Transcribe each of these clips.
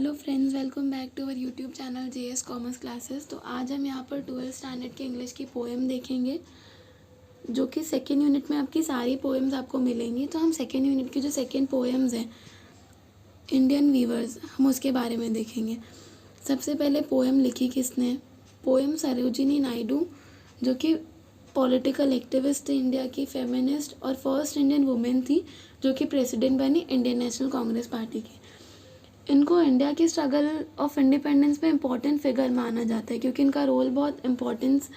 Hello friends, welcome back to our YouTube channel JS commerce classes. तो आज हम यहाँ पर 12th स्टैंडर्ड के इंग्लिश की पोएम देखेंगे, जो कि सेकेंड यूनिट में आपकी सारी पोएम्स आपको मिलेंगी। तो हम सेकेंड यूनिट की जो सेकेंड पोएम्स हैं इंडियन वीवर्स, हम उसके बारे में देखेंगे। सबसे पहले पोएम लिखी किसने? पोएम सरोजिनी नायडू, जो कि पॉलिटिकल एक्टिविस्ट थी, इंडिया की फेमिनिस्ट और फर्स्ट इंडियन वुमेन थी जो कि प्रेसिडेंट बनी इंडियन नेशनल कांग्रेस पार्टी की। इनको इंडिया की स्ट्रगल ऑफ इंडिपेंडेंस में इम्पॉर्टेंट फिगर माना जाता है, क्योंकि इनका रोल बहुत इम्पॉर्टेंस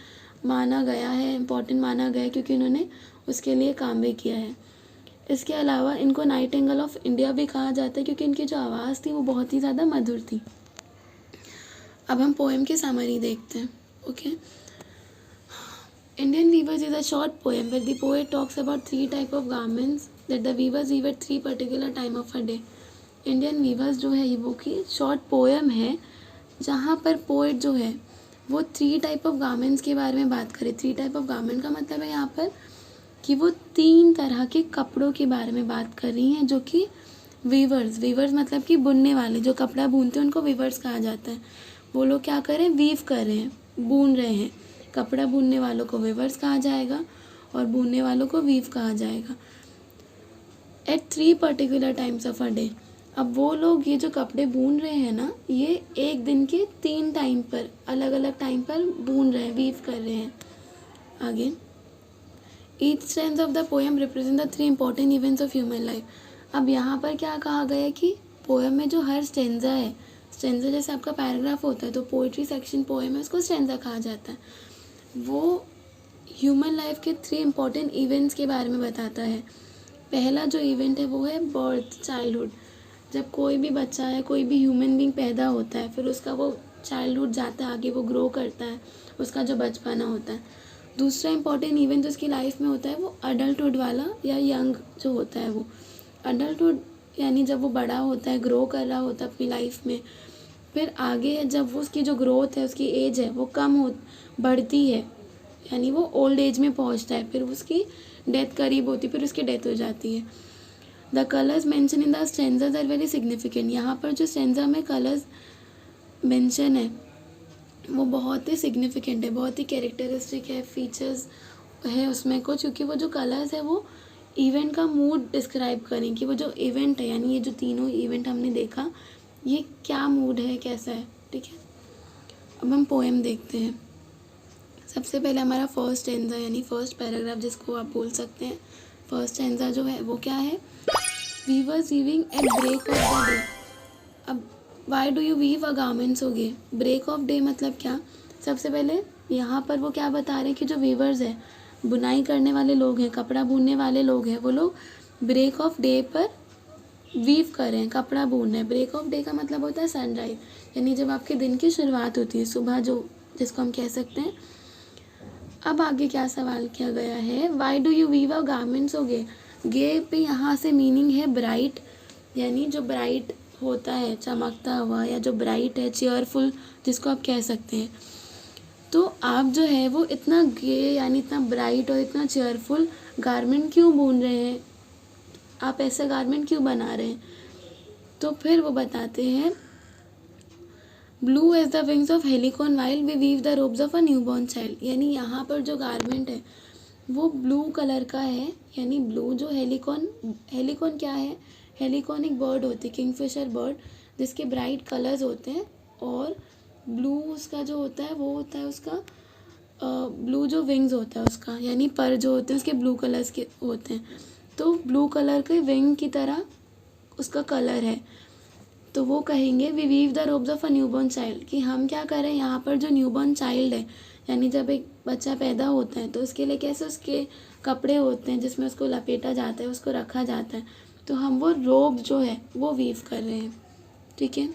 माना गया है, इम्पॉर्टेंट माना गया है क्योंकि इन्होंने उसके लिए काम भी किया है। इसके अलावा इनको नाइटिंगेल ऑफ इंडिया भी कहा जाता है, क्योंकि इनकी जो आवाज़ थी वो बहुत ही ज़्यादा मधुर थी। अब हम पोएम की समरी देखते हैं। Okay, Indian Weavers is a short poem where the poet talks about three type of garments that the weavers weave at three particular time of a day. Indian weavers जो है वो की short poem है, जहाँ पर poet जो है वो थ्री टाइप ऑफ गारमेंट्स के बारे में बात करे। थ्री टाइप ऑफ गारमेंट का मतलब है यहाँ पर कि वो तीन तरह के कपड़ों के बारे में बात कर रही हैं, जो कि वीवर्स मतलब कि बुनने वाले, जो कपड़ा बुनते हैं उनको वीवर्स कहा जाता है। वो लोग क्या कर रहे हैं? वीव कर रहे हैं, बुन रहे हैं। कपड़ा बुनने वालों को वीवर्स कहा जाएगा और बुनने वालों को वीव कहा जाएगा। At three particular times of a day. अब वो लोग ये जो कपड़े बुन रहे हैं ना, ये एक दिन के तीन टाइम पर, अलग अलग टाइम पर बुन रहे हैं, वीव कर रहे हैं। आगे, each stanza of the poem represent the three important events of human life. अब यहाँ पर क्या कहा गया है कि पोएम में जो हर स्टैंजा है, स्टैंजा जैसे आपका पैराग्राफ होता है तो पोइट्री सेक्शन पोएम है, उसको स्टैंजा कहा जाता है। वो ह्यूमन लाइफ के थ्री इंपॉर्टेंट इवेंट्स के बारे में बताता है। पहला जो इवेंट है वो है बर्थ, चाइल्डहुड। जब कोई भी बच्चा है, कोई भी ह्यूमन बीइंग पैदा होता है, फिर उसका वो चाइल्डहुड जाता है, आगे वो ग्रो करता है, उसका जो बचपना होता है। दूसरा इंपॉर्टेंट इवेंट जो उसकी लाइफ में होता है वो अडल्टहुड वाला या यंग जो होता है वो। अडल्टहुड यानी जब वो बड़ा होता है, ग्रो कर रहा होता है अपनी लाइफ में। फिर आगे जब वो उसकी जो ग्रोथ है, उसकी एज है वो बढ़ती है, यानी वो ओल्ड एज में पहुंचता है, फिर उसकी डेथ करीब होती है, फिर उसकी डेथ हो जाती है। The colours mention in the stanzas are very significant. यहाँ पर जो स्टैंजा में कलर्स मेंशन है वो बहुत ही सिग्निफिकेंट है, बहुत ही कैरेक्टरिस्टिक है, फीचर्स है उसमें कुछ, क्योंकि वो जो कलर्स है वो इवेंट का मूड डिस्क्राइब करें कि वो जो इवेंट है, यानी ये जो तीनों इवेंट हमने देखा, ये क्या मूड है, कैसा है। ठीक है, अब हम पोएम देखते हैं। सबसे पहले हमारा फर्स्ट स्टैंजा यानी फर्स्ट पैराग्राफ, जिसको आप बोल सकते हैं फर्स्ट स्टैंजा जो है वो क्या है? Weavers weaving at break of the day. अब why do you weave a garments हो गए, ब्रेक ऑफ डे मतलब क्या? सबसे पहले यहाँ पर वो क्या बता रहे हैं कि जो वीवर्स है, बुनाई करने वाले लोग हैं, कपड़ा बुनने वाले लोग हैं, वो लोग ब्रेक ऑफ डे पर वीव कर रहे हैं, कपड़ा बुन रहे हैं। ब्रेक ऑफ डे का मतलब होता है सनराइज, यानी जब आपके दिन की शुरुआत होती है, सुबह जो जिसको हम कह सकते हैं। अब आगे क्या सवाल किया गया है? Why do you weave a garments हो गए। गे पे यहाँ से मीनिंग है ब्राइट, यानी जो ब्राइट होता है, चमकता हुआ, या जो ब्राइट है, चेयरफुल जिसको आप कह सकते हैं। तो आप जो है वो इतना गे यानी इतना ब्राइट और इतना चेयरफुल गारमेंट क्यों बुन रहे हैं, आप ऐसा गारमेंट क्यों बना रहे हैं? तो फिर वो बताते हैं, blue as the wings of halcyon while we weave the robes of a newborn child. यानी यहाँ पर जो गारमेंट है वो ब्लू कलर का है, यानी ब्लू जो हेलिकॉन क्या है? हेलिकॉन एक बर्ड होती है, किंगफिशर बर्ड, जिसके ब्राइट कलर्स होते हैं, और ब्लू उसका जो होता है वो होता है उसका ब्लू जो विंग्स होता है उसका, यानी पर जो होते हैं उसके ब्लू कलर्स के होते हैं। तो ब्लू कलर के विंग की तरह उसका कलर है। तो वो कहेंगे we weave the robes of a newborn child, कि हम क्या करें यहाँ पर जो न्यूबॉर्न चाइल्ड है, यानी जब एक बच्चा पैदा होता है तो उसके लिए कैसे उसके कपड़े होते हैं जिसमें उसको लपेटा जाता है, उसको रखा जाता है, तो हम वो रोब जो है वो वीव कर रहे हैं। ठीक है,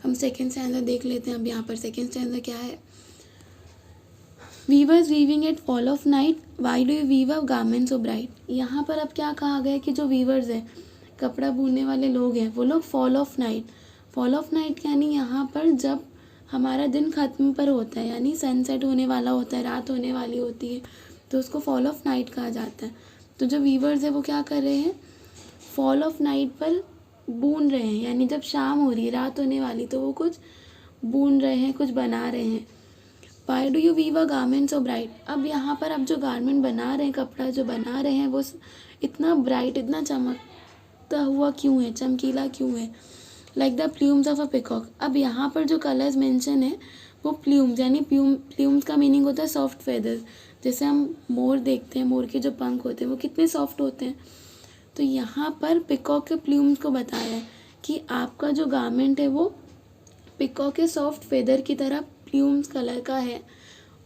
हम सेकेंड स्टैंजा देख लेते हैं। अब यहाँ पर सेकेंड स्टैंजा क्या है? Weavers weaving at fall of night, why do you weave a garment so bright. यहाँ पर अब क्या कहा गया है कि जो वीवर्स है, कपड़ा बुनने वाले लोग हैं, वो लोग फॉल ऑफ नाइट यानी यहाँ पर जब हमारा दिन ख़त्म पर होता है, यानी सनसेट होने वाला होता है, रात होने वाली होती है, तो उसको फॉल ऑफ नाइट कहा जाता है। तो जो वीवर्स है वो क्या कर रहे हैं? फॉल ऑफ नाइट पर बुन रहे हैं, यानी जब शाम हो रही है, रात होने वाली, तो वो कुछ बुन रहे हैं, कुछ बना रहे हैं। Why do you weave a garment so bright. अब यहाँ पर आप जो गारमेंट बना रहे हैं, कपड़ा जो बना रहे हैं, वो इतना ब्राइट, इतना चमकता हुआ क्यों है, चमकीला क्यों है। Like the plumes of a peacock. अब यहाँ पर जो कलर्स मेंशन है वो प्लूम्स, यानी प्लूम्स का मीनिंग होता है सॉफ्ट फेदर्स। जैसे हम मोर देखते हैं, मोर के जो पंख होते हैं वो कितने सॉफ्ट होते हैं। तो यहाँ पर पिकॉक के प्लूम्स को बताया है कि आपका जो गारमेंट है वो पिकॉक के सॉफ्ट फेदर की तरह प्लूम्स कलर का है,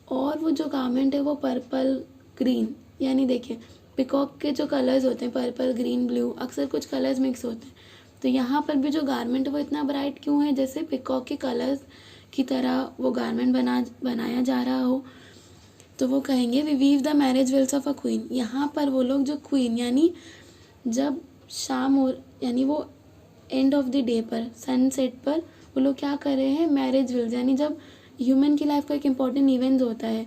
और वो जो गारमेंट है वो पर्पल ग्रीन, यानी देखिए पिकॉक के जो कलर्स होते हैं पर्पल ग्रीन ब्लू, अक्सर कुछ कलर्स मिक्स होते हैं। तो यहाँ पर भी जो गारमेंट है वो इतना ब्राइट क्यों है, जैसे पिकॉक के कलर्स की तरह वो गारमेंट बनाया जा रहा हो। तो वो कहेंगे we weave the marriage veils of a queen. यहाँ पर वो लोग जो क्वीन, यानी जब शाम हो, यानी वो एंड ऑफ द डे पर, सनसेट पर वो लोग क्या कर रहे हैं, मैरिज वेल्स, यानी जब ह्यूमन की लाइफ का एक इम्पॉर्टेंट इवेंट होता है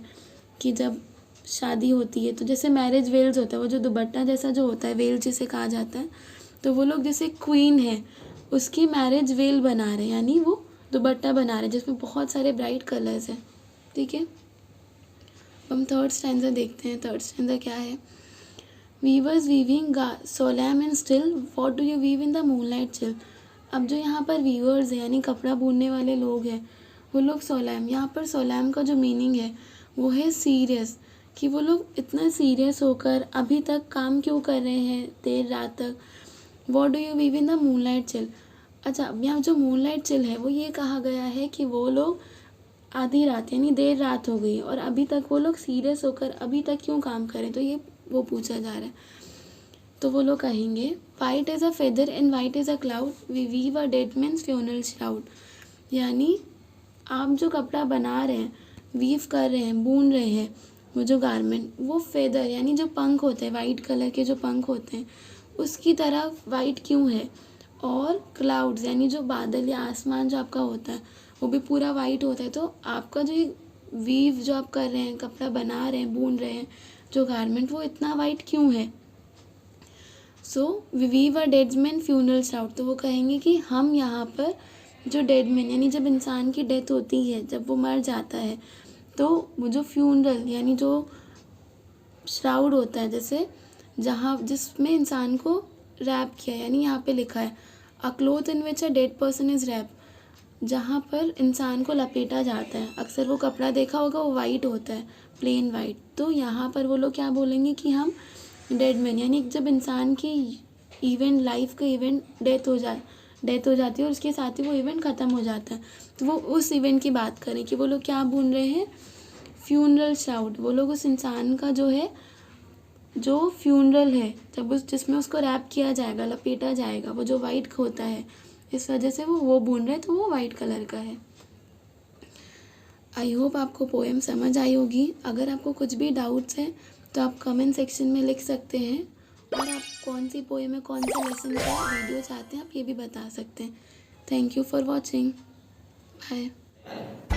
कि जब शादी होती है तो जैसे मैरिज वेल्स होता है, वो जो दुपट्टा जैसा जो होता है, वेल जिसे कहा जाता है, तो वो लोग जैसे क्वीन है उसकी मैरिज वेल बना रहे हैं, यानी वो दुपट्टा बना रहे हैं जिसमें बहुत सारे ब्राइट कलर्स हैं। ठीक है, हम थर्ड स्टैंजा देखते हैं। थर्ड स्टैंजा क्या है। Weavers weaving solemn and still, what do you weave in the moonlight chill. अब जो यहाँ पर वीवर्स हैं, यानी कपड़ा बुनने वाले लोग हैं, वो लोग सोलैम, यहाँ पर सोलैम का जो मीनिंग है वो है सीरियस, कि वो लोग इतना सीरियस होकर अभी तक काम क्यों कर रहे हैं देर रात तक। What do you weave in the moonlight chill. अच्छा, अब यहाँ जो मूनलाइट चिल है वो ये कहा गया है कि वो लोग आधी रात, यानी देर रात हो गई और अभी तक वो लोग सीरियस होकर अभी तक क्यों काम करें, तो ये वो पूछा जा रहा है। तो वो लोग कहेंगे white is a feather and white is a cloud, we weave a dead means funeral shroud. यानी आप जो कपड़ा बना रहे हैं, वीव कर रहे हैं, बुन रहे हैं, वो जो गारमेंट, वो फेदर यानी जो पंख होते हैं, वाइट कलर के जो पंख होते हैं उसकी तरह वाइट क्यों है। और क्लाउड्स यानी जो बादल या आसमान जो आपका होता है वो भी पूरा वाइट होता है। तो आपका जो ये वीव जो आप कर रहे हैं, कपड़ा बना रहे हैं, बुन रहे हैं जो गारमेंट, वो इतना वाइट क्यों है। So we weave a dead man funeral shroud. तो वो कहेंगे कि हम यहाँ पर जो डेड मैन, यानी जब इंसान की डेथ होती है, जब वो मर जाता है, तो वो जो फ्यूनरल यानी जो श्राउड होता है, जैसे जहाँ जिसमें इंसान को रैप किया, यानी यहाँ पे लिखा है a cloth in which a dead person is wrap, जहाँ पर इंसान को लपेटा जाता है। अक्सर वो कपड़ा देखा होगा वो वाइट होता है, प्लेन वाइट। तो यहाँ पर वो लोग क्या बोलेंगे कि हम डेड मैन, यानी जब इंसान की इवेंट, लाइफ का इवेंट डेथ हो जाती है और उसके साथ ही वो इवेंट ख़त्म हो जाता है, तो वो उस इवेंट की बात करें कि वो लोग क्या बुन रहे हैं, फ्यूनरल श्राउड। वो लोग उस इंसान का जो है, जो फ्यूनरल है, जब उस जिसमें उसको रैप किया जाएगा, लपेटा जाएगा, वो जो वाइट होता है, इस वजह से वो बुन रहे, तो वो वाइट कलर का है। आई होप आपको पोएम समझ आई होगी। अगर आपको कुछ भी डाउट्स हैं तो आप कमेंट सेक्शन में लिख सकते हैं, और आप कौन सी पोएम में कौन सा लेसन का वीडियो चाहते हैं आप ये भी बता सकते हैं। Thank you for watching. Bye.